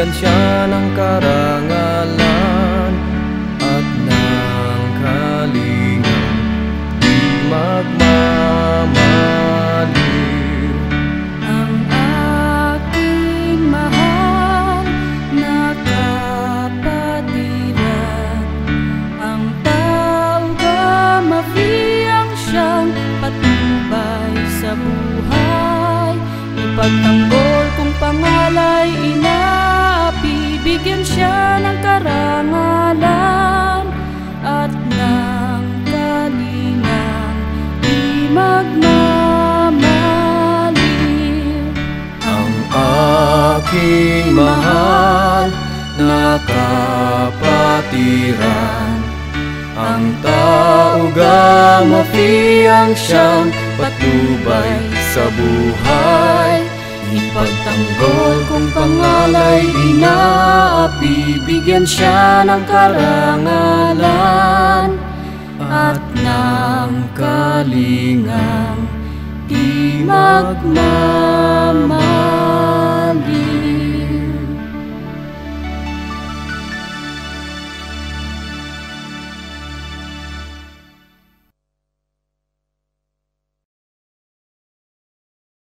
bigyan siya ng karangalan at ng kalingang di magmamaliw. Ang aking mahal na kapatiran, ang tao gamafiyang siyang patnubay sa buhay. Ipagtanggol kung pangalay inaapi, bigyan siya ng karangalan at ng kalingang di magmamaliw. Ang aking mahal na kapatiran, ang tao gamafiyang siyang patnubay sa buhay. Ipagtanggol kung pangalay inaapi, bigyan siya ng karangalan at ng kalingang di magmamaliw.